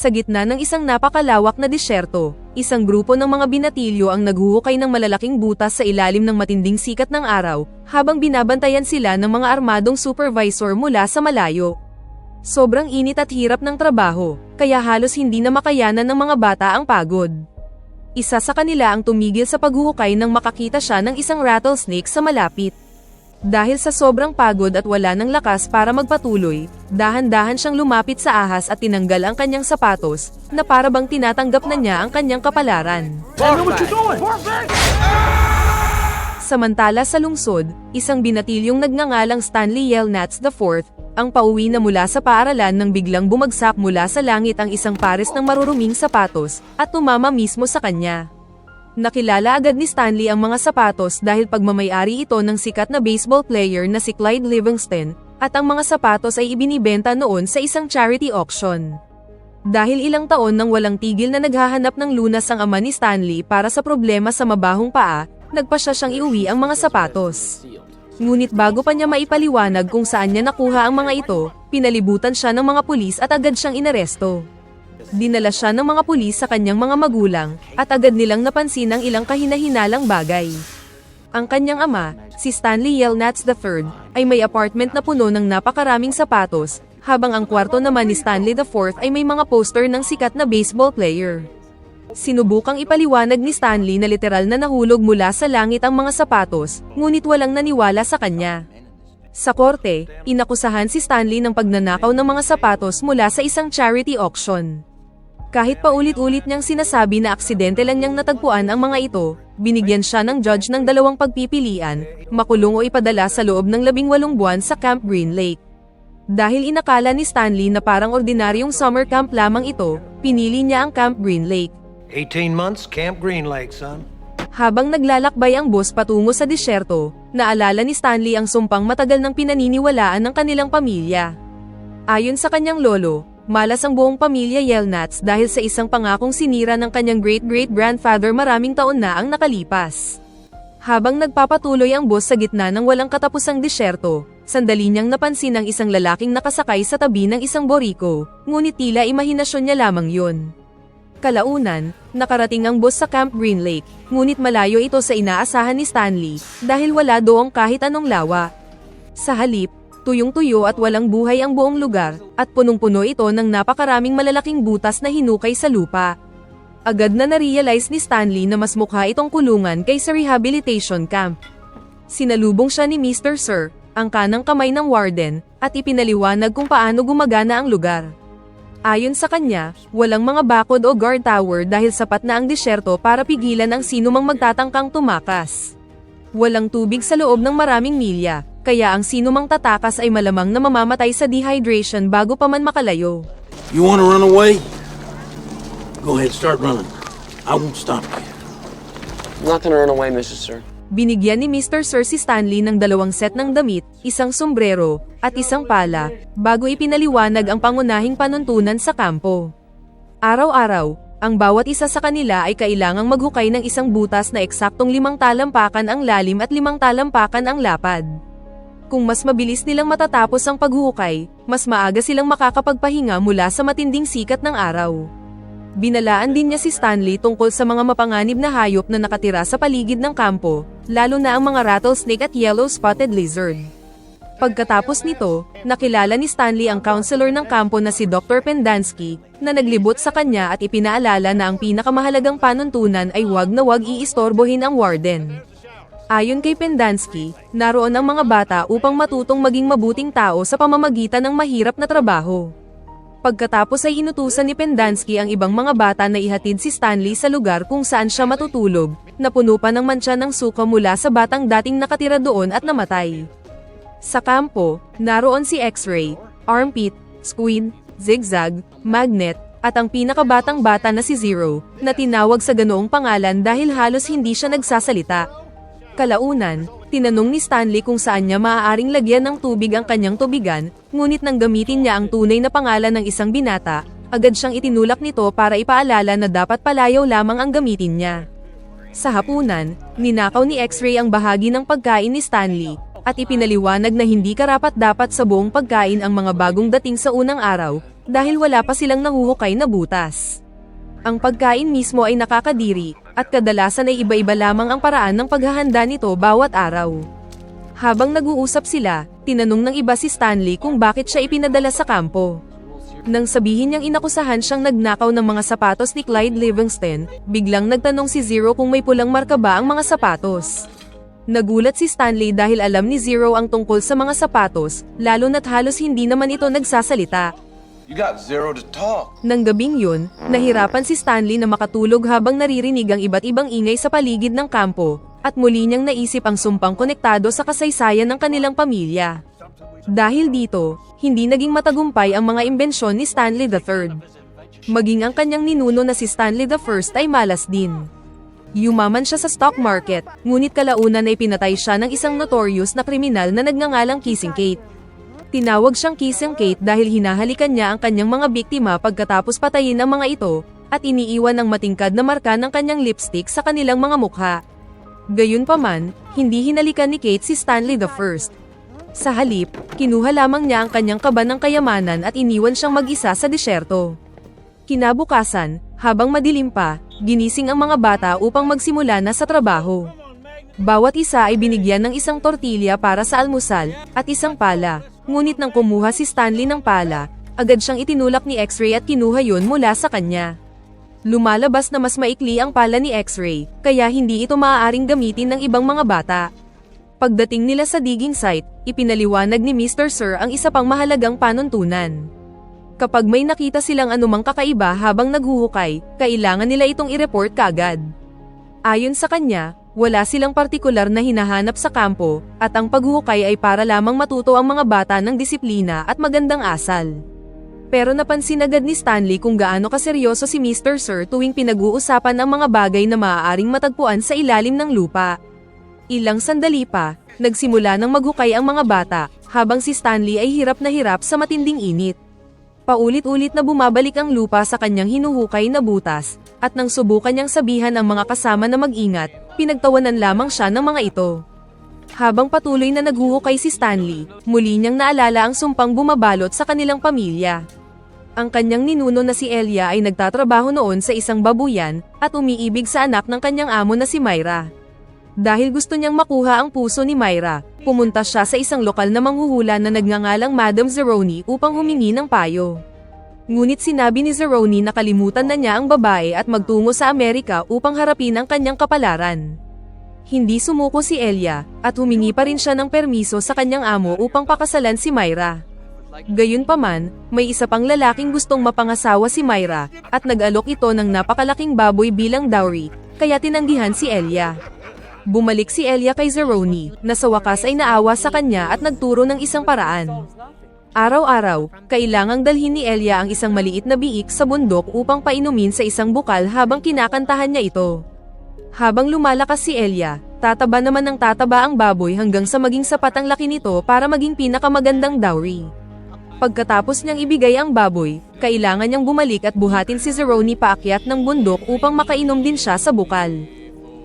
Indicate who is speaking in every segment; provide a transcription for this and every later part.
Speaker 1: Sa gitna ng isang napakalawak na disyerto, isang grupo ng mga binatilyo ang naghuhukay ng malalaking butas sa ilalim ng matinding sikat ng araw, habang binabantayan sila ng mga armadong supervisor mula sa malayo. Sobrang init at hirap ng trabaho, kaya halos hindi na makayanan ng mga bata ang pagod. Isa sa kanila ang tumigil sa paghuhukay nang makakita siya ng isang rattlesnake sa malapit. Dahil sa sobrang pagod at wala ng lakas para magpatuloy, dahan-dahan siyang lumapit sa ahas at tinanggal ang kanyang sapatos, na para bang tinatanggap na niya ang kanyang kapalaran. Samantala sa lungsod, isang binatilyong nagngangalang Stanley Yelnats IV, ang pauwi na mula sa paaralan nang biglang bumagsak mula sa langit ang isang pares ng maruruming sapatos, at tumama mismo sa kanya. Nakilala agad ni Stanley ang mga sapatos dahil pagmamayari ito ng sikat na baseball player na si Clyde Livingston, at ang mga sapatos ay ibinibenta noon sa isang charity auction. Dahil ilang taon nang walang tigil na naghahanap ng lunas ang ama ni Stanley para sa problema sa mabahong paa, nagpasya siyang iuwi ang mga sapatos. Ngunit bago pa niya maipaliwanag kung saan niya nakuha ang mga ito, pinalibutan siya ng mga pulis at agad siyang inaresto. Dinala siya ng mga pulis sa kanyang mga magulang, at agad nilang napansin ang ilang kahina-hinalang bagay. Ang kanyang ama, si Stanley Yelnats III, ay may apartment na puno ng napakaraming sapatos, habang ang kwarto naman ni Stanley IV ay may mga poster ng sikat na baseball player. Sinubukang ipaliwanag ni Stanley na literal na nahulog mula sa langit ang mga sapatos, ngunit walang naniwala sa kanya. Sa korte, inakusahan si Stanley ng pagnanakaw ng mga sapatos mula sa isang charity auction. Kahit paulit-ulit niyang sinasabi na aksidente lang niyang natagpuan ang mga ito, binigyan siya ng judge ng dalawang pagpipilian, makulong o ipadala sa loob ng 18 buwan sa Camp Green Lake. Dahil inakala ni Stanley na parang ordinaryong summer camp lamang ito, pinili niya ang Camp Green Lake.
Speaker 2: 18 months, Camp Green Lake, son.
Speaker 1: Habang naglalakbay ang bus patungo sa disyerto, naalala ni Stanley ang sumpang matagal nang pinaniniwalaan ng kanilang pamilya. Ayon sa kanyang lolo, malas ang buong pamilya Yelnats dahil sa isang pangakong sinira ng kanyang great-great-grandfather maraming taon na ang nakalipas. Habang nagpapatuloy ang bus sa gitna ng walang katapusang disyerto, sandali niyang napansin ang isang lalaking nakasakay sa tabi ng isang boriko, ngunit tila imahinasyon niya lamang yun. Kalaunan, nakarating ang bus sa Camp Green Lake, ngunit malayo ito sa inaasahan ni Stanley, dahil wala doong kahit anong lawa. Sa halip, tuyong-tuyo at walang buhay ang buong lugar, at punong-puno ito ng napakaraming malalaking butas na hinukay sa lupa. Agad na na-realize ni Stanley na mas mukha itong kulungan kaysa rehabilitation camp. Sinalubong siya ni Mr. Sir, ang kanang kamay ng warden, at ipinaliwanag kung paano gumagana ang lugar. Ayon sa kanya, walang mga bakod o guard tower dahil sapat na ang disyerto para pigilan ang sinumang magtatangkang tumakas. Walang tubig sa loob ng maraming milya, kaya ang sinumang tatakas ay malamang na mamamatay sa dehydration bago pa man makalayo.
Speaker 3: You wanna run away? Go ahead, start running. I won't stop you.
Speaker 4: I'm not gonna run away, Mrs. Sir.
Speaker 1: Binigyan ni Mr. Sir si Stanley ng 2 set ng damit, isang sombrero, at isang pala, bago ipinaliwanag ang pangunahing panuntunan sa kampo. Araw-araw, ang bawat isa sa kanila ay kailangang maghukay ng isang butas na eksaktong 5 talampakan ang lalim at 5 talampakan ang lapad. Kung mas mabilis nilang matatapos ang paghuhukay, mas maaga silang makakapagpahinga mula sa matinding sikat ng araw. Binalaan din niya si Stanley tungkol sa mga mapanganib na hayop na nakatira sa paligid ng kampo, lalo na ang mga rattlesnake at yellow-spotted lizard. Pagkatapos nito, nakilala ni Stanley ang counselor ng kampo na si Dr. Pendansky, na naglibot sa kanya at ipinaalala na ang pinakamahalagang panuntunan ay huwag na huwag iistorbohin ang warden. Ayon kay Pendansky, naroon ang mga bata upang matutong maging mabuting tao sa pamamagitan ng mahirap na trabaho. Pagkatapos ay inutusan ni Pendansky ang ibang mga bata na ihatid si Stanley sa lugar kung saan siya matutulog, na puno pa ng mantsa ng suka mula sa batang dating nakatira doon at namatay. Sa kampo, naroon si X-ray, armpit, squid, zigzag, magnet, at ang pinakabatang bata na si Zero, na tinawag sa ganoong pangalan dahil halos hindi siya nagsasalita. Kalaunan, tinanong ni Stanley kung saan niya maaaring lagyan ng tubig ang kanyang tubigan, ngunit nang gamitin niya ang tunay na pangalan ng isang binata, agad siyang itinulak nito para ipaalala na dapat palayaw lamang ang gamitin niya. Sa hapunan, ninakaw ni X-ray ang bahagi ng pagkain ni Stanley, at ipinaliwanag na hindi karapat-dapat sa buong pagkain ang mga bagong dating sa unang araw, dahil wala pa silang nahuhukay na butas. Ang pagkain mismo ay nakakadiri, at kadalasan ay iba-iba lamang ang paraan ng paghahanda nito bawat araw. Habang nag-uusap sila, tinanong ng iba si Stanley kung bakit siya ipinadala sa kampo. Nang sabihin niyang inakusahan siyang nagnakaw ng mga sapatos ni Clyde Livingston, biglang nagtanong si Zero kung may pulang marka ba ang mga sapatos. Nagulat si Stanley dahil alam ni Zero ang tungkol sa mga sapatos, lalo na't halos hindi naman ito nagsasalita.
Speaker 5: You got Zero to talk.
Speaker 1: Nang gabing yun, nahirapan si Stanley na makatulog habang naririnig ang iba't ibang ingay sa paligid ng kampo, at muli niyang naisip ang sumpang konektado sa kasaysayan ng kanilang pamilya. Dahil dito, hindi naging matagumpay ang mga imbensyon ni Stanley III. Maging ang kanyang ninuno na si Stanley I ay malas din. Yumaman siya sa stock market, ngunit kalaunan ay pinatay siya ng isang notorious na kriminal na nagngangalang Kissing Kate. Tinawag siyang Kissing Kate dahil hinahalikan niya ang kanyang mga biktima pagkatapos patayin ang mga ito, at iniiwan ang matingkad na marka ng kanyang lipstick sa kanilang mga mukha. Gayunpaman, hindi hinalikan ni Kate si Stanley I. Sa halip, kinuha lamang niya ang kanyang kaba ng kayamanan at iniwan siyang mag-isa sa disyerto. Kinabukasan, habang madilim pa, ginising ang mga bata upang magsimula na sa trabaho. Bawat isa ay binigyan ng isang tortilya para sa almusal, at isang pala, ngunit nang kumuha si Stanley ng pala, agad siyang itinulak ni X-Ray at kinuha yun mula sa kanya. Lumalabas na mas maikli ang pala ni X-Ray, kaya hindi ito maaaring gamitin ng ibang mga bata. Pagdating nila sa digging site, ipinaliwanag ni Mr. Sir ang isa pang mahalagang panuntunan. Kapag may nakita silang anumang kakaiba habang naghuhukay, kailangan nila itong i-report kaagad. Ayon sa kanya, wala silang partikular na hinahanap sa kampo, at ang paghuhukay ay para lamang matuto ang mga bata ng disiplina at magandang asal. Pero napansin agad ni Stanley kung gaano kaseryoso si Mr. Sir tuwing pinag-uusapan ang mga bagay na maaaring matagpuan sa ilalim ng lupa. Ilang sandali pa, nagsimula ng maghukay ang mga bata, habang si Stanley ay hirap na hirap sa matinding init. Paulit-ulit na bumabalik ang lupa sa kanyang hinuhukay na butas, at nang subukan niyang sabihan ang mga kasama na mag-ingat, pinagtawanan lamang siya ng mga ito. Habang patuloy na naghuhukay si Stanley, muli niyang naalala ang sumpang bumabalot sa kanilang pamilya. Ang kanyang ninuno na si Elia ay nagtatrabaho noon sa isang babuyan, at umiibig sa anak ng kanyang amo na si Myra. Dahil gusto niyang makuha ang puso ni Myra, pumunta siya sa isang lokal na manghuhula na nagngangalang Madam Zeroni upang humingi ng payo. Ngunit sinabi ni Zeroni na kalimutan na niya ang babae at magtungo sa Amerika upang harapin ang kanyang kapalaran. Hindi sumuko si Elia, at humingi pa rin siya ng permiso sa kanyang amo upang pakasalan si Myra. Gayunpaman, may isa pang lalaking gustong mapangasawa si Myra, at nag-alok ito ng napakalaking baboy bilang dowry, kaya tinanggihan si Elia. Bumalik si Elia kay Zeroni, na sa wakas ay naawa sa kanya at nagturo ng isang paraan. Araw-araw, kailangang dalhin ni Elia ang isang maliit na biik sa bundok upang painumin sa isang bukal habang kinakantahan niya ito. Habang lumalakas si Elia, tataba naman ng tataba ang baboy hanggang sa maging sapat ang laki nito para maging pinakamagandang dowry. Pagkatapos niyang ibigay ang baboy, kailangan niyang bumalik at buhatin si Zeroni paakyat ng bundok upang makainom din siya sa bukal.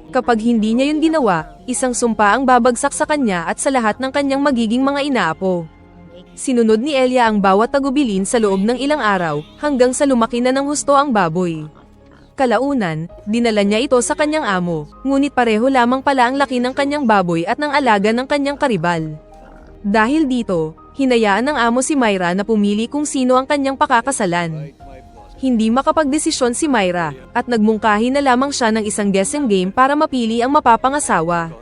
Speaker 1: Kapag hindi niya yun ginawa, isang sumpa ang babagsak sa kanya at sa lahat ng kanyang magiging mga inaapo. Sinunod ni Elia ang bawat tagubilin sa loob ng ilang araw, hanggang sa lumaki na ng husto ang baboy. Kalaunan, dinala niya ito sa kanyang amo, ngunit pareho lamang pala ang laki ng kanyang baboy at ng alaga ng kanyang karibal. Dahil dito, hinayaan ng amo si Myra na pumili kung sino ang kanyang pakakasalan. Hindi makapagdesisyon si Myra, at nagmungkahi na lamang siya ng isang guessing game para mapili ang mapapangasawa.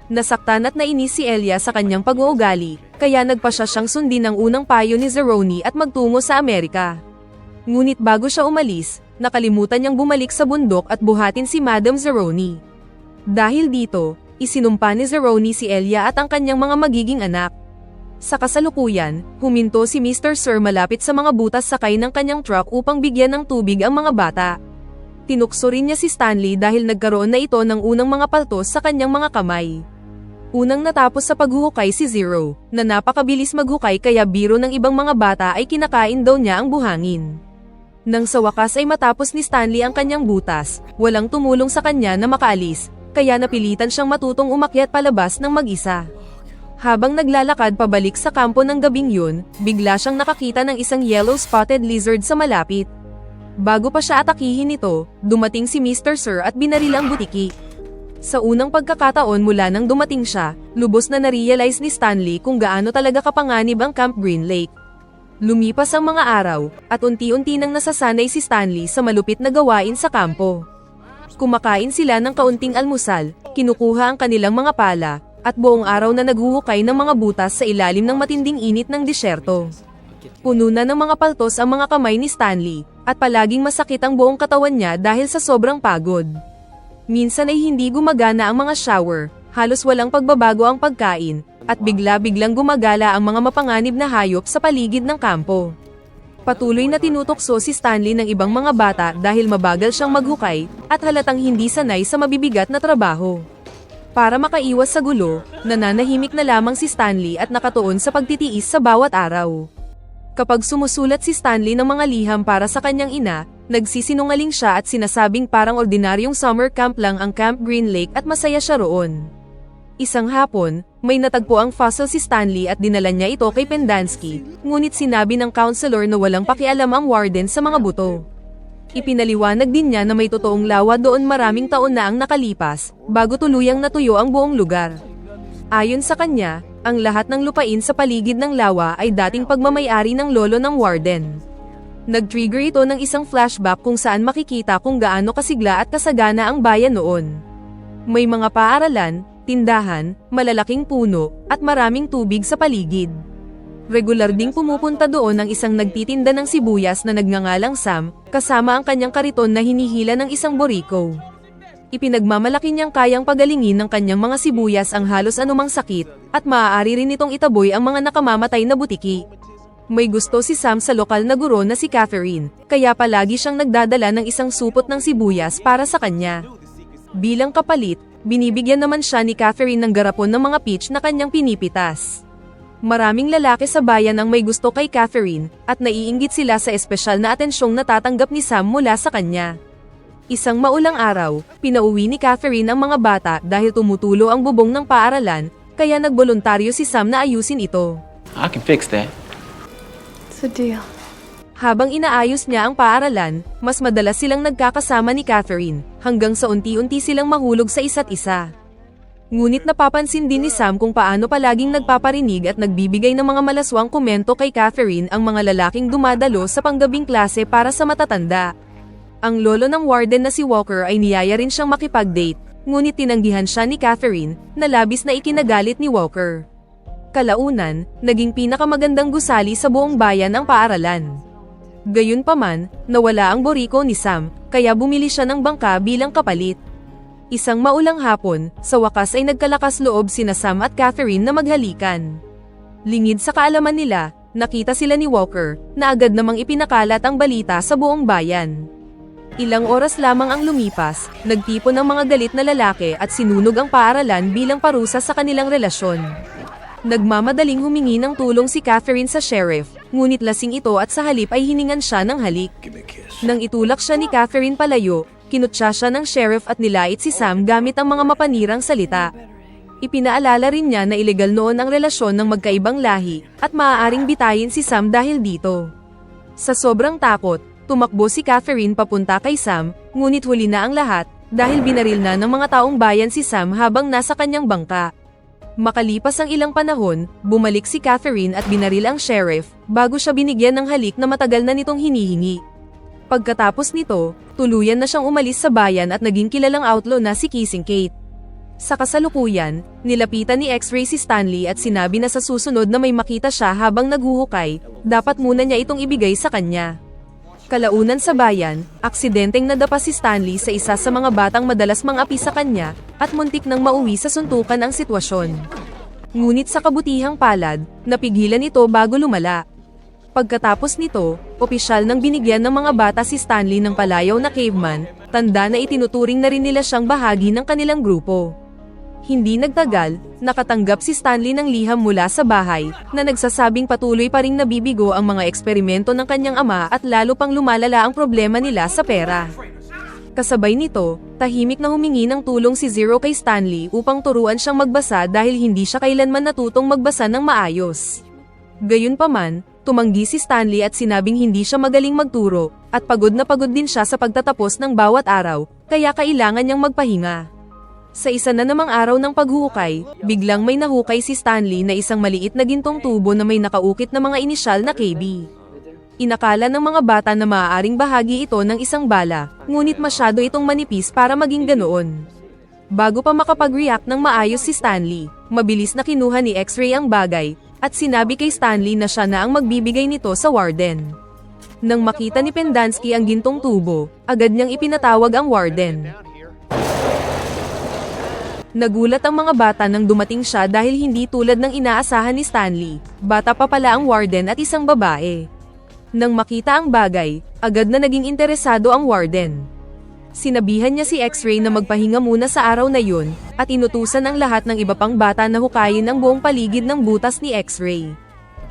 Speaker 1: Nasaktan at nainis si Elia sa kanyang pag-uugali, kaya nagpasya siyang sundin ang unang payo ni Zeroni at magtungo sa Amerika. Ngunit bago siya umalis, nakalimutan niyang bumalik sa bundok at buhatin si Madam Zeroni. Dahil dito, isinumpa ni Zeroni si Elia at ang kanyang mga magiging anak. Sa kasalukuyan, huminto si Mr. Sir malapit sa mga butas sakay ng kanyang truck upang bigyan ng tubig ang mga bata. Tinukso rin niya si Stanley dahil nagkaroon na ito ng unang mga paltos sa kanyang mga kamay. Unang natapos sa paghuhukay si Zero, na napakabilis maghukay kaya biro ng ibang mga bata ay kinakain daw niya ang buhangin. Nang sa wakas ay matapos ni Stanley ang kanyang butas, walang tumulong sa kanya na makaalis, kaya napilitan siyang matutong umakyat palabas ng mag-isa. Habang naglalakad pabalik sa kampo ng gabing yun, bigla siyang nakakita ng isang yellow spotted lizard sa malapit. Bago pa siya atakihin ito, dumating si Mr. Sir at binaril ang butiki. Sa unang pagkakataon mula nang dumating siya, lubos na narealize ni Stanley kung gaano talaga kapanganib ang Camp Green Lake. Lumipas ang mga araw, at unti-unti nang nasasanay si Stanley sa malupit na gawain sa kampo. Kumakain sila ng kaunting almusal, kinukuha ang kanilang mga pala, at buong araw na naghuhukay ng mga butas sa ilalim ng matinding init ng disyerto. Puno na ng mga paltos ang mga kamay ni Stanley, at palaging masakit ang buong katawan niya dahil sa sobrang pagod. Minsan ay hindi gumagana ang mga shower, halos walang pagbabago ang pagkain, at bigla-biglang gumagala ang mga mapanganib na hayop sa paligid ng kampo. Patuloy na tinutokso si Stanley ng ibang mga bata dahil mabagal siyang maghukay, at halatang hindi sanay sa mabibigat na trabaho. Para makaiwas sa gulo, nananahimik na lamang si Stanley at nakatuon sa pagtitiis sa bawat araw. Kapag sumusulat si Stanley ng mga liham para sa kanyang ina, nagsisinungaling siya at sinasabing parang ordinaryong summer camp lang ang Camp Green Lake at masaya siya roon. Isang hapon, may natagpo ang fossil si Stanley at dinala niya ito kay Pendanski, ngunit sinabi ng counselor na walang pakialam ang warden sa mga buto. Ipinaliwanag din niya na may totoong lawa doon maraming taon na ang nakalipas, bago tuluyang natuyo ang buong lugar. Ayon sa kanya, ang lahat ng lupain sa paligid ng lawa ay dating pagmamayari ng lolo ng warden. Nag-trigger ito ng isang flashback kung saan makikita kung gaano kasigla at kasagana ang bayan noon. May mga paaralan, tindahan, malalaking puno, at maraming tubig sa paligid. Regular ding pumupunta doon ang isang nagtitinda ng sibuyas na nagngangalang Sam, kasama ang kanyang kariton na hinihila ng isang boriko. Ipinagmamalaki niyang kayang pagalingin ng kanyang mga sibuyas ang halos anumang sakit, at maaari rin itong itaboy ang mga nakamamatay na butiki. May gusto si Sam sa lokal na guro na si Catherine, kaya palagi siyang nagdadala ng isang supot ng sibuyas para sa kanya. Bilang kapalit, binibigyan naman siya ni Catherine ng garapon ng mga peach na kanyang pinipitas. Maraming lalaki sa bayan ang may gusto kay Catherine, at naiinggit sila sa espesyal na atensyong natatanggap ni Sam mula sa kanya. Isang maulang araw, pinauwi ni Catherine ang mga bata dahil tumutulo ang bubong ng paaralan, kaya nagboluntaryo si Sam na ayusin ito.
Speaker 6: I can fix that.
Speaker 7: It's a deal.
Speaker 1: Habang inaayos niya ang paaralan, mas madalas silang nagkakasama ni Catherine, hanggang sa unti-unti silang mahulog sa isa't isa. Ngunit napapansin din ni Sam kung paano palaging nagpaparinig at nagbibigay ng mga malaswang komento kay Catherine ang mga lalaking dumadalo sa panggabing klase para sa matatanda. Ang lolo ng warden na si Walker ay niyaya rin siyang makipag-date, ngunit tinanggihan siya ni Catherine, na labis na ikinagalit ni Walker. Kalaunan, naging pinakamagandang gusali sa buong bayan ang paaralan. Gayunpaman, nawala ang boriko ni Sam, kaya bumili siya ng bangka bilang kapalit. Isang maulang hapon, sa wakas ay nagkalakas loob sina Sam at Catherine na maghalikan. Lingid sa kaalaman nila, nakita sila ni Walker, na agad namang ipinakalat ang balita sa buong bayan. Ilang oras lamang ang lumipas, nagtipon ang mga galit na lalaki at sinunog ang paaralan bilang parusa sa kanilang relasyon. Nagmamadaling humingi ng tulong si Catherine sa sheriff, ngunit lasing ito at sa halip ay hiningan siya ng halik. Nang itulak siya ni Catherine palayo, kinutya siya ng sheriff at nilait si Sam gamit ang mga mapanirang salita. Ipinaalala rin niya na ilegal noon ang relasyon ng magkaibang lahi, at maaaring bitayin si Sam dahil dito. Sa sobrang takot, tumakbo si Catherine papunta kay Sam, ngunit huli na ang lahat, dahil binaril na ng mga taong bayan si Sam habang nasa kanyang bangka. Makalipas ang ilang panahon, bumalik si Catherine at binaril ang sheriff, bago siya binigyan ng halik na matagal na nitong hinihingi. Pagkatapos nito, tuluyan na siyang umalis sa bayan at naging kilalang outlaw na si Kissing Kate. Sa kasalukuyan, nilapitan ni X-Ray si Stanley at sinabi na sa susunod na may makita siya habang naghuhukay, dapat muna niya itong ibigay sa kanya. Kalaunan sa bayan, aksidenteng nadapa si Stanley sa isa sa mga batang madalas mang-api sa kanya, at muntik nang mauwi sa suntukan ang sitwasyon. Ngunit sa kabutihang palad, napigilan ito bago lumala. Pagkatapos nito, opisyal nang binigyan ng mga bata si Stanley ng palayaw na caveman, tanda na itinuturing na rin nila siyang bahagi ng kanilang grupo. Hindi nagtagal, nakatanggap si Stanley ng liham mula sa bahay, na nagsasabing patuloy pa ring nabibigo ang mga eksperimento ng kanyang ama at lalo pang lumalala ang problema nila sa pera. Kasabay nito, tahimik na humingi ng tulong si Zero kay Stanley upang turuan siyang magbasa dahil hindi siya kailanman natutong magbasa ng maayos. Gayunpaman, tumanggi si Stanley at sinabing hindi siya magaling magturo, at pagod na pagod din siya sa pagtatapos ng bawat araw, kaya kailangan niyang magpahinga. Sa isa na namang araw ng paghuhukay, biglang may nahukay si Stanley na isang maliit na gintong tubo na may nakaukit na mga inisyal na KB. Inakala ng mga bata na maaaring bahagi ito ng isang bala, ngunit masyado itong manipis para maging ganoon. Bago pa makapag-react ng maayos si Stanley, mabilis na kinuha ni X-Ray ang bagay, at sinabi kay Stanley na siya na ang magbibigay nito sa warden. Nang makita ni Pendansky ang gintong tubo, agad niyang ipinatawag ang warden. Nagulat ang mga bata nang dumating siya dahil hindi tulad ng inaasahan ni Stanley, bata pa pala ang warden at isang babae. Nang makita ang bagay, agad na naging interesado ang warden. Sinabihan niya si X-Ray na magpahinga muna sa araw na yun, at inutusan ang lahat ng iba pang bata na hukayin ang buong paligid ng butas ni X-Ray.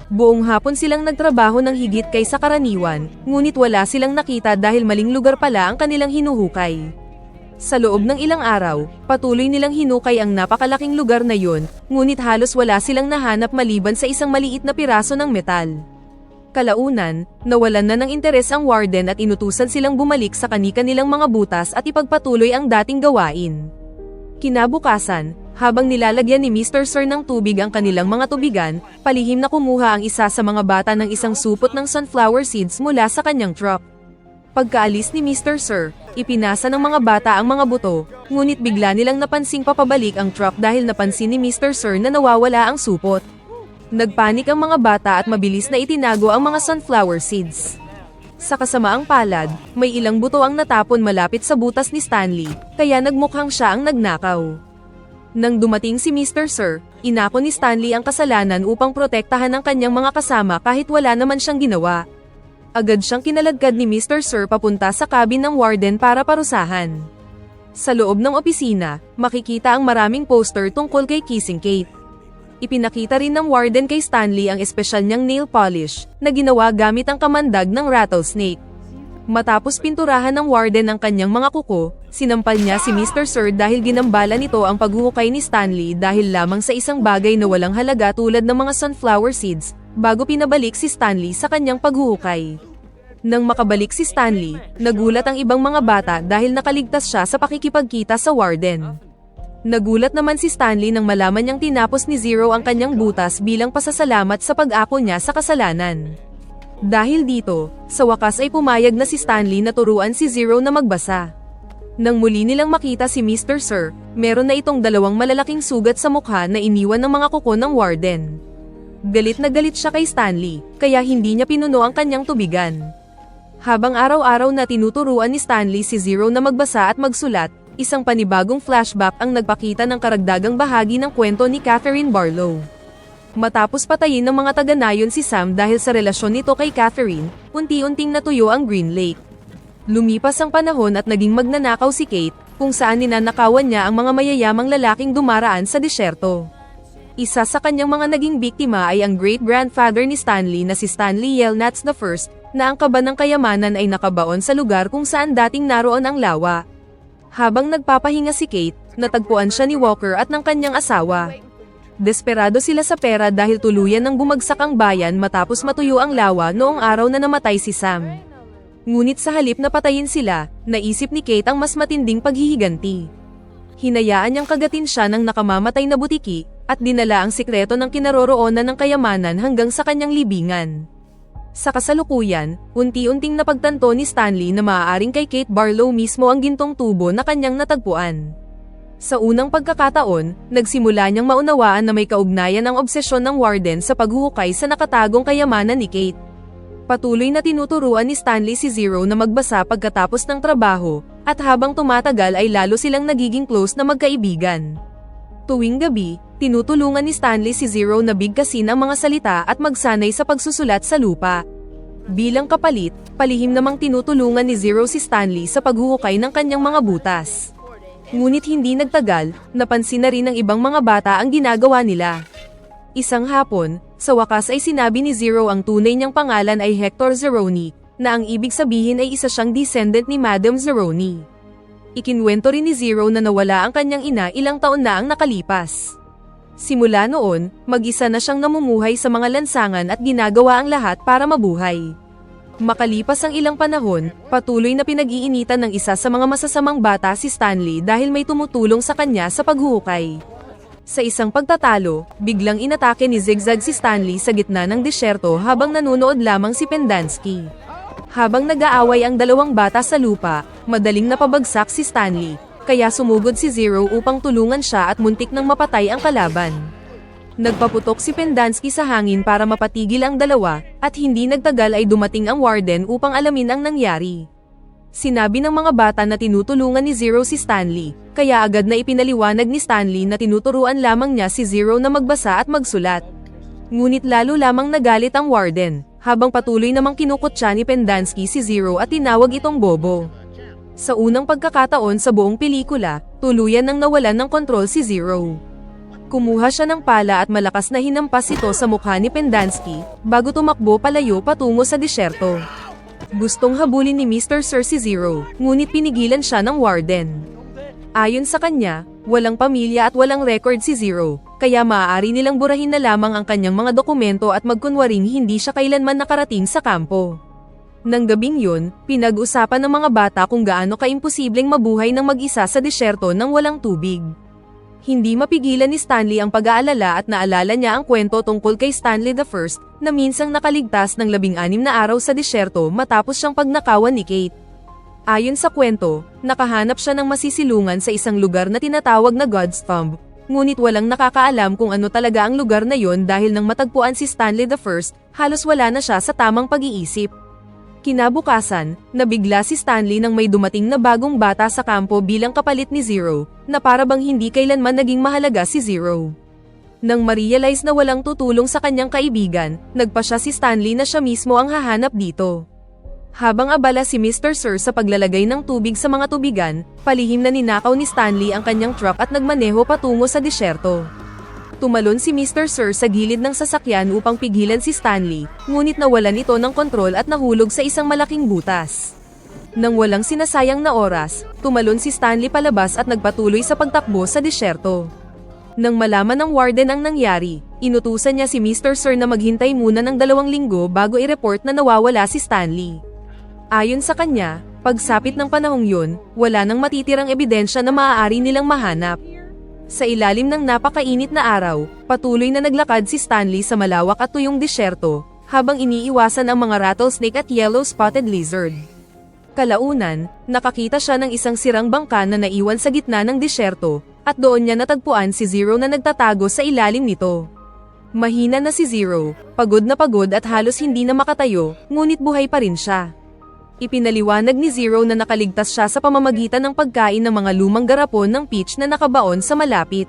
Speaker 1: Buong hapon silang nagtrabaho ng higit kaysa karaniwan, ngunit wala silang nakita dahil maling lugar pala ang kanilang hinuhukay. Sa loob ng ilang araw, patuloy nilang hinukay ang napakalaking lugar na yun, ngunit halos wala silang nahanap maliban sa isang maliit na piraso ng metal. Kalaunan, nawalan na ng interes ang warden at inutusan silang bumalik sa kani-kanilang mga butas at ipagpatuloy ang dating gawain. Kinabukasan, habang nilalagyan ni Mr. Sir ng tubig ang kanilang mga tubigan, palihim na kumuha ang isa sa mga bata ng isang supot ng sunflower seeds mula sa kanyang truck. Pagkaalis ni Mr. Sir, ipinasa ng mga bata ang mga buto, ngunit bigla nilang napansing papabalik ang truck dahil napansin ni Mr. Sir na nawawala ang supot. Nagpanik ang mga bata at mabilis na itinago ang mga sunflower seeds. Sa kasamaang palad, may ilang buto ang natapon malapit sa butas ni Stanley, kaya nagmukhang siya ang nagnakaw. Nang dumating si Mr. Sir, inako ni Stanley ang kasalanan upang protektahan ang kanyang mga kasama kahit wala naman siyang ginawa. Agad siyang kinaladkad ni Mr. Sir papunta sa cabin ng warden para parusahan. Sa loob ng opisina, makikita ang maraming poster tungkol kay Kissing Kate. Ipinakita rin ng warden kay Stanley ang espesyal niyang nail polish, na ginawa gamit ang kamandag ng rattlesnake. Matapos pinturahan ng warden ang kanyang mga kuko, sinampal niya si Mr. Sir dahil ginambala nito ang paghuhukay ni Stanley dahil lamang sa isang bagay na walang halaga tulad ng mga sunflower seeds, bago pinabalik si Stanley sa kanyang paghuhukay. Nang makabalik si Stanley, nagulat ang ibang mga bata dahil nakaligtas siya sa pakikipagkita sa warden. Nagulat naman si Stanley nang malaman niyang tinapos ni Zero ang kanyang butas bilang pasasalamat sa pag-ako niya sa kasalanan. Dahil dito, sa wakas ay pumayag na si Stanley na turuan si Zero na magbasa. Nang muli nilang makita si Mr. Sir, meron na itong dalawang malalaking sugat sa mukha na iniwan ng mga kuko ng warden. Galit na galit siya kay Stanley, kaya hindi niya pinuno ang kanyang tubigan. Habang araw-araw na tinuturuan ni Stanley si Zero na magbasa at magsulat, isang panibagong flashback ang nagpakita ng karagdagang bahagi ng kwento ni Catherine Barlow. Matapos patayin ng mga taga-nayon si Sam dahil sa relasyon nito kay Catherine, unti-unting natuyo ang Green Lake. Lumipas ang panahon at naging magnanakaw si Kate, kung saan ninanakawan niya ang mga mayayamang lalaking dumaraan sa disyerto. Isa sa kanyang mga naging biktima ay ang great-grandfather ni Stanley na si Stanley Yelnats I, na ang kaba ng kayamanan ay nakabaon sa lugar kung saan dating naroon ang lawa. Habang nagpapahinga si Kate, natagpuan siya ni Walker at ng kanyang asawa. Desperado sila sa pera dahil tuluyan nang bumagsak ang bayan matapos matuyo ang lawa noong araw na namatay si Sam. Ngunit sa halip na patayin sila, naisip ni Kate ang mas matinding paghihiganti. Hinayaan niyang kagatin siya ng nakamamatay na butiki, at dinala ang sikreto ng kinaroroonan ng kayamanan hanggang sa kanyang libingan. Sa kasalukuyan, unti-unting napagtanto ni Stanley na maaaring kay Kate Barlow mismo ang gintong tubo na kanyang natagpuan. Sa unang pagkakataon, nagsimula niyang maunawaan na may kaugnayan ang obsesyon ng warden sa paghuhukay sa nakatagong kayamanan ni Kate. Patuloy na tinuturuan ni Stanley si Zero na magbasa pagkatapos ng trabaho, at habang tumatagal ay lalo silang nagiging close na magkaibigan. Tuwing gabi, tinutulungan ni Stanley si Zero na bigkasin ang mga salita at magsanay sa pagsusulat sa lupa. Bilang kapalit, palihim namang tinutulungan ni Zero si Stanley sa paghuhukay ng kanyang mga butas. Ngunit hindi nagtagal, napansin na rin ng ibang mga bata ang ginagawa nila. Isang hapon, sa wakas ay sinabi ni Zero ang tunay niyang pangalan ay Hector Zeroni, na ang ibig sabihin ay isa siyang descendant ni Madam Zeroni. Ikinwento rin ni Zero na nawala ang kanyang ina ilang taon na ang nakalipas. Simula noon, mag-isa na siyang namumuhay sa mga lansangan at ginagawa ang lahat para mabuhay. Makalipas ang ilang panahon, patuloy na pinag-iinitan ng isa sa mga masasamang bata si Stanley dahil may tumutulong sa kanya sa paghuhukay. Sa isang pagtatalo, biglang inatake ni Zigzag si Stanley sa gitna ng disyerto habang nanunood lamang si Pendanski. Habang nag-aaway ang dalawang bata sa lupa, madaling napabagsak si Stanley, kaya sumugod si Zero upang tulungan siya at muntik nang mapatay ang kalaban. Nagpaputok si Pendanski sa hangin para mapatigil ang dalawa, at hindi nagtagal ay dumating ang warden upang alamin ang nangyari. Sinabi ng mga bata na tinutulungan ni Zero si Stanley, kaya agad na ipinaliwanag ni Stanley na tinuturuan lamang niya si Zero na magbasa at magsulat. Ngunit lalo lamang nagalit ang warden, habang patuloy namang kinukutya ni Pendanski si Zero at tinawag itong bobo. Sa unang pagkakataon sa buong pelikula, tuluyan nang nawalan ng kontrol si Zero. Kumuha siya ng pala at malakas na hinampas ito sa mukha ni Pendanski, bago tumakbo palayo patungo sa disyerto. Gustong habulin ni Mr. Sir si Zero, ngunit pinigilan siya ng warden. Ayon sa kanya, walang pamilya at walang record si Zero, kaya maaari nilang burahin na lamang ang kanyang mga dokumento at magkunwaring hindi siya kailanman nakarating sa kampo. Nang gabing yun, pinag-usapan ng mga bata kung gaano kaimposibleng mabuhay ng mag-isa sa disyerto nang walang tubig. Hindi mapigilan ni Stanley ang pag-aalala at naalala niya ang kwento tungkol kay Stanley I na minsang nakaligtas ng 16 na araw sa disyerto matapos siyang pagnakawan ni Kate. Ayon sa kwento, nakahanap siya ng masisilungan sa isang lugar na tinatawag na God's Thumb, ngunit walang nakakaalam kung ano talaga ang lugar na yon dahil nang matagpuan si Stanley I, halos wala na siya sa tamang pag-iisip. Kinabukasan, nabigla si Stanley nang may dumating na bagong bata sa kampo bilang kapalit ni Zero, na para bang hindi kailanman naging mahalaga si Zero. Nang ma-realize na walang tutulong sa kanyang kaibigan, nagpasya si Stanley na siya mismo ang hahanap dito. Habang abala si Mr. Sir sa paglalagay ng tubig sa mga tubigan, palihim na ninakaw ni Stanley ang kanyang truck at nagmaneho patungo sa disyerto. Tumalon si Mr. Sir sa gilid ng sasakyan upang pigilan si Stanley, ngunit nawalan ito ng kontrol at nahulog sa isang malaking butas. Nang walang sinasayang na oras, tumalon si Stanley palabas at nagpatuloy sa pagtakbo sa disyerto. Nang malaman ng warden ang nangyari, inutusan niya si Mr. Sir na maghintay muna ng 2 linggo bago i-report na nawawala si Stanley. Ayon sa kanya, pagsapit ng panahong yun, wala nang matitirang ebidensya na maaari nilang mahanap. Sa ilalim ng napakainit na araw, patuloy na naglakad si Stanley sa malawak at tuyong disyerto, habang iniiwasan ang mga rattlesnake at yellow-spotted lizard. Kalaunan, nakakita siya ng isang sirang bangka na naiwan sa gitna ng disyerto, at doon niya natagpuan si Zero na nagtatago sa ilalim nito. Mahina na si Zero, pagod at halos hindi na makatayo, ngunit buhay pa rin siya. Ipinaliwanag ni Zero na nakaligtas siya sa pamamagitan ng pagkain ng mga lumang garapon ng peach na nakabaon sa malapit.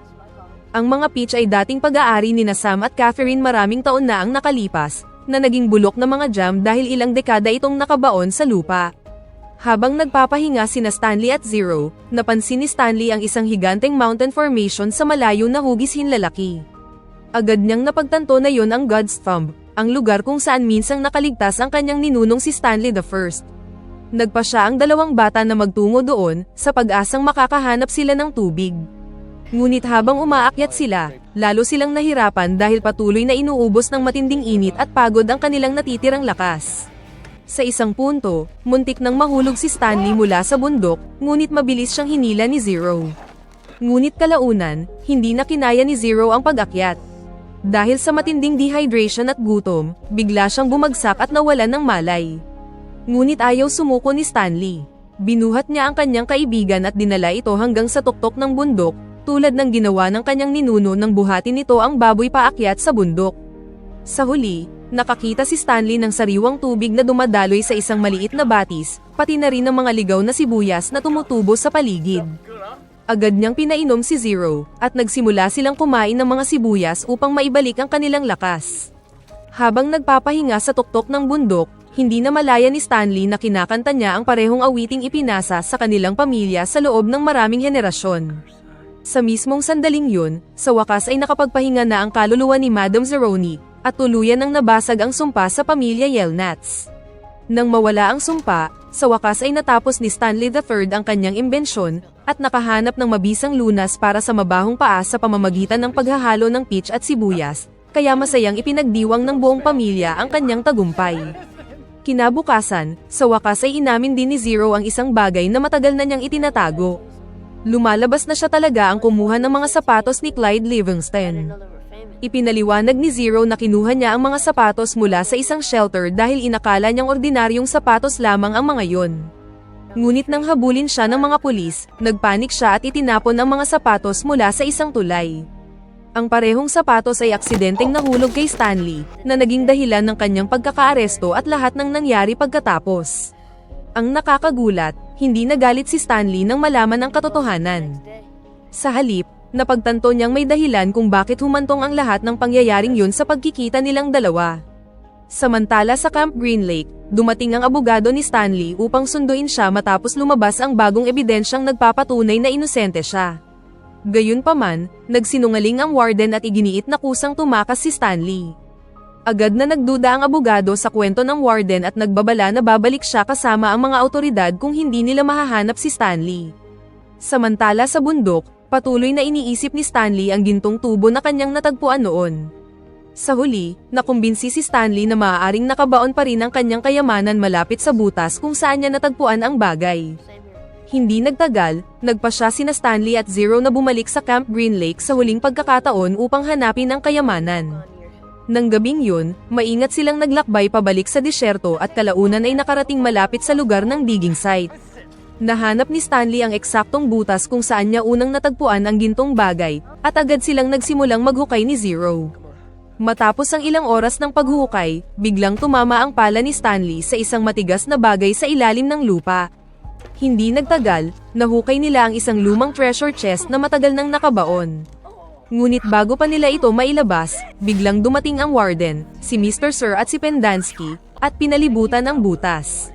Speaker 1: Ang mga peach ay dating pag-aari ni Sam at Catherine maraming taon na ang nakalipas, na naging bulok na mga jam dahil ilang dekada itong nakabaon sa lupa. Habang nagpapahinga sina Stanley at Zero, napansin ni Stanley ang isang higanteng mountain formation sa malayo na hugis hinlalaki. Agad niyang napagtanto na yon ang God's Thumb, ang lugar kung saan minsang nakaligtas ang kanyang ninunong si Stanley I. Nagpa siya ang 2 bata na magtungo doon, sa pag-asang makakahanap sila ng tubig. Ngunit habang umaakyat sila, lalo silang nahirapan dahil patuloy na inuubos ng matinding init at pagod ang kanilang natitirang lakas. Sa isang punto, muntik nang mahulog si Stanley mula sa bundok, ngunit mabilis siyang hinila ni Zero. Ngunit kalaunan, hindi na kinaya ni Zero ang pag-akyat. Dahil sa matinding dehydration at gutom, bigla siyang bumagsak at nawalan ng malay. Ngunit ayaw sumuko ni Stanley. Binuhat niya ang kanyang kaibigan at dinala ito hanggang sa tuktok ng bundok, tulad ng ginawa ng kanyang ninuno nang buhatin nito ang baboy paakyat sa bundok. Sa huli, nakakita si Stanley ng sariwang tubig na dumadaloy sa isang maliit na batis, pati na rin ng mga ligaw na sibuyas na tumutubo sa paligid. Agad niyang pinainom si Zero, at nagsimula silang kumain ng mga sibuyas upang maibalik ang kanilang lakas. Habang nagpapahinga sa tuktok ng bundok, hindi na malaya ni Stanley na kinakanta niya ang parehong awiting ipinasa sa kanilang pamilya sa loob ng maraming henerasyon. Sa mismong sandaling yun, sa wakas ay nakapagpahinga na ang kaluluwa ni Madam Zeroni, at tuluyan nang nabasag ang sumpa sa pamilya Yelnats. Nang mawala ang sumpa, sa wakas ay natapos ni Stanley III ang kanyang imbensyon, at nakahanap ng mabisang lunas para sa mabahong paa sa pamamagitan ng paghahalo ng peach at sibuyas, kaya masayang ipinagdiwang ng buong pamilya ang kanyang tagumpay. Kinabukasan, sa wakas ay inamin din ni Zero ang isang bagay na matagal na niyang itinatago. Lumalabas na siya talaga ang kumuha ng mga sapatos ni Clyde Livingston. Ipinaliwanag ni Zero na kinuha niya ang mga sapatos mula sa isang shelter dahil inakala niyang ordinaryong sapatos lamang ang mga yon. Ngunit nang habulin siya ng mga pulis, nagpanik siya at itinapon ang mga sapatos mula sa isang tulay. Ang parehong sapatos ay aksidenteng nahulog kay Stanley, na naging dahilan ng kanyang pagkakaaresto at lahat ng nangyari pagkatapos. Ang nakakagulat, hindi nagalit si Stanley nang malaman ang katotohanan. Sa halip, napagtanto niyang may dahilan kung bakit humantong ang lahat ng pangyayaring yun sa pagkikita nilang dalawa. Samantala sa Camp Green Lake, dumating ang abogado ni Stanley upang sunduin siya matapos lumabas ang bagong ebidensyang nagpapatunay na inosente siya. Gayunpaman, nagsinungaling ang warden at iginiit na kusang tumakas si Stanley. Agad na nagduda ang abogado sa kwento ng warden at nagbabala na babalik siya kasama ang mga awtoridad kung hindi nila mahahanap si Stanley. Samantala sa bundok, patuloy na iniisip ni Stanley ang gintong tubo na kanyang natagpuan noon. Sa huli, nakumbinsi si Stanley na maaaring nakabaon pa rin ang kanyang kayamanan malapit sa butas kung saan niya natagpuan ang bagay. Hindi nagtagal, nagpa siya sina Stanley at Zero na bumalik sa Camp Green Lake sa huling pagkakataon upang hanapin ang kayamanan. Nang gabing yun, maingat silang naglakbay pabalik sa disyerto at kalaunan ay nakarating malapit sa lugar ng digging site. Nahanap ni Stanley ang eksaktong butas kung saan niya unang natagpuan ang gintong bagay, at agad silang nagsimulang maghukay ni Zero. Matapos ang ilang oras ng paghukay, biglang tumama ang pala ni Stanley sa isang matigas na bagay sa ilalim ng lupa. Hindi nagtagal, nahukay nila ang isang lumang treasure chest na matagal nang nakabaon. Ngunit bago pa nila ito mailabas, biglang dumating ang warden, si Mr. Sir at si Pendanski, at pinalibutan ang butas.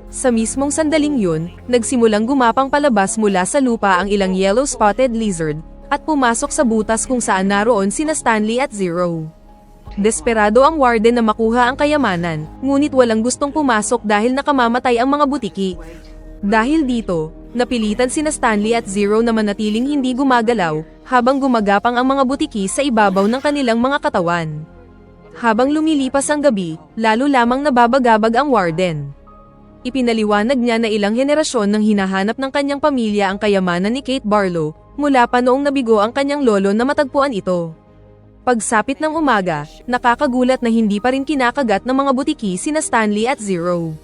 Speaker 1: Sa mismong sandaling yun, nagsimulang gumapang palabas mula sa lupa ang ilang yellow-spotted lizard, at pumasok sa butas kung saan naroon sina Stanley at Zero. Desperado ang warden na makuha ang kayamanan, ngunit walang gustong pumasok dahil nakamamatay ang mga butiki. Dahil dito, napilitan sina Stanley at Zero na manatiling hindi gumagalaw, habang gumagapang ang mga butiki sa ibabaw ng kanilang mga katawan. Habang lumilipas ang gabi, lalo lamang nababagabag ang warden. Ipinaliwanag niya na ilang henerasyon nang hinahanap ng kanyang pamilya ang kayamanan ni Kate Barlow, mula pa noong nabigo ang kanyang lolo na matagpuan ito. Pagsapit ng umaga, nakakagulat na hindi pa rin kinakagat ng mga butiki sina Stanley at Zero.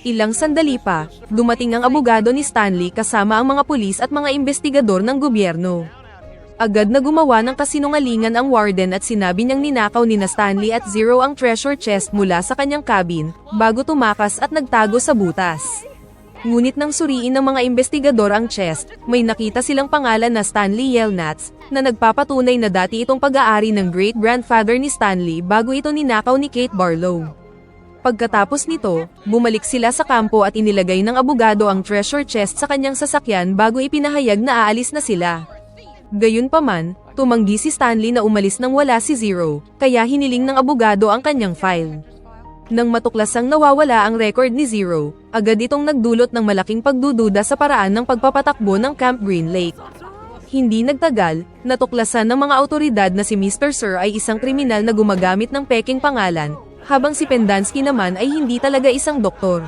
Speaker 1: Ilang sandali pa, dumating ang abogado ni Stanley kasama ang mga pulis at mga investigador ng gobyerno. Agad na gumawa ng kasinungalingan ang warden at sinabi niyang ninakaw ni Stanley at Zero ang treasure chest mula sa kanyang cabin, bago tumakas at nagtago sa butas. Ngunit nang suriin ng mga investigador ang chest, may nakita silang pangalan na Stanley Yelnats, na nagpapatunay na dati itong pag-aari ng great-grandfather ni Stanley bago ito ninakaw ni Kate Barlow. Pagkatapos nito, bumalik sila sa kampo at inilagay ng abogado ang treasure chest sa kanyang sasakyan bago ipinahayag na aalis na sila. Gayunpaman, tumanggi si Stanley na umalis nang wala si Zero, kaya hiniling ng abogado ang kanyang file. Nang matuklasang nawawala ang record ni Zero, agad itong nagdulot ng malaking pagdududa sa paraan ng pagpapatakbo ng Camp Green Lake. Hindi nagtagal, natuklasan ng mga awtoridad na si Mr. Sir ay isang kriminal na gumagamit ng peking pangalan, habang si Pendanski naman ay hindi talaga isang doktor.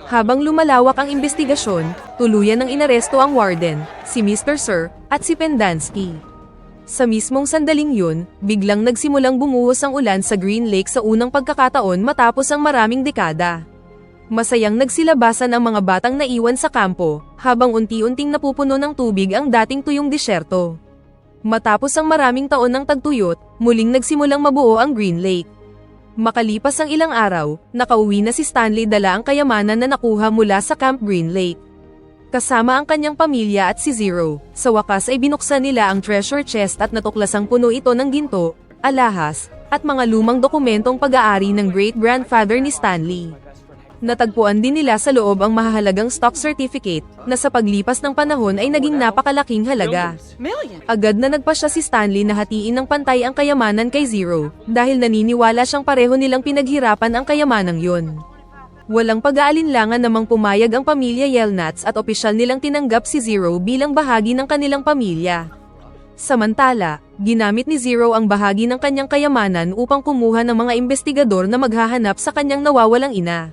Speaker 1: Habang lumalawak ang investigasyon, tuluyan ng inaresto ang warden, si Mr. Sir, at si Pendanski. Sa mismong sandaling yun, biglang nagsimulang bumuhos ang ulan sa Green Lake sa unang pagkakataon matapos ang maraming dekada. Masayang nagsilabasan ang mga batang naiwan sa kampo, habang unti-unting napupuno ng tubig ang dating tuyong disyerto. Matapos ang maraming taon ng tagtuyot, muling nagsimulang mabuo ang Green Lake. Makalipas ang ilang araw, nakauwi na si Stanley dala ang kayamanan na nakuha mula sa Camp Green Lake. Kasama ang kanyang pamilya at si Zero, sa wakas ay binuksan nila ang treasure chest at natuklasang puno ito ng ginto, alahas, at mga lumang dokumentong pag-aari ng great-grandfather ni Stanley. Natagpuan din nila sa loob ang mahahalagang stock certificate, na sa paglipas ng panahon ay naging napakalaking halaga. Agad na nagpasya si Stanley na hatiin ng pantay ang kayamanan kay Zero, dahil naniniwala siyang pareho nilang pinaghirapan ang kayamanang yon. Walang pag-aalinlangan namang pumayag ang pamilya Yelnats at opisyal nilang tinanggap si Zero bilang bahagi ng kanilang pamilya. Samantala, ginamit ni Zero ang bahagi ng kanyang kayamanan upang kumuha ng mga investigador na maghahanap sa kanyang nawawalang ina.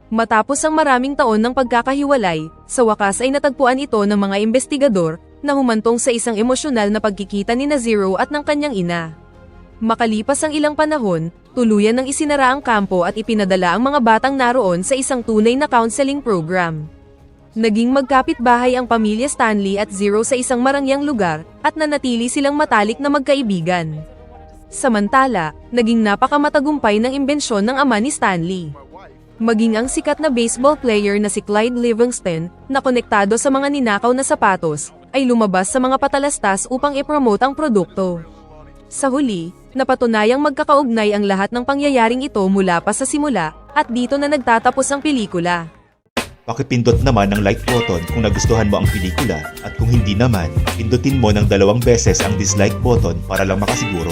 Speaker 1: Matapos ang maraming taon ng pagkakahiwalay, sa wakas ay natagpuan ito ng mga investigador na humantong sa isang emosyonal na pagkikita ni Zero at ng kanyang ina. Makalipas ang ilang panahon, tuluyan ng isinara ang kampo at ipinadala ang mga batang naroon sa isang tunay na counseling program. Naging magkapitbahay ang pamilya Stanley at Zero sa isang marangyang lugar, at nanatili silang matalik na magkaibigan. Samantala, naging napakamatagumpay ng imbensyon ng ama ni Stanley. Maging ang sikat na baseball player na si Clyde Livingston, na konektado sa mga ninakaw na sapatos, ay lumabas sa mga patalastas upang ipromote ang produkto. Sa huli, napatunayang magkakaugnay ang lahat ng pangyayaring ito mula pa sa simula, at dito na nagtatapos ang pelikula.
Speaker 6: Pakipindot naman ng like button kung nagustuhan mo ang pelikula at kung hindi naman, pindutin mo ng 2 beses ang dislike button para lang makasiguro.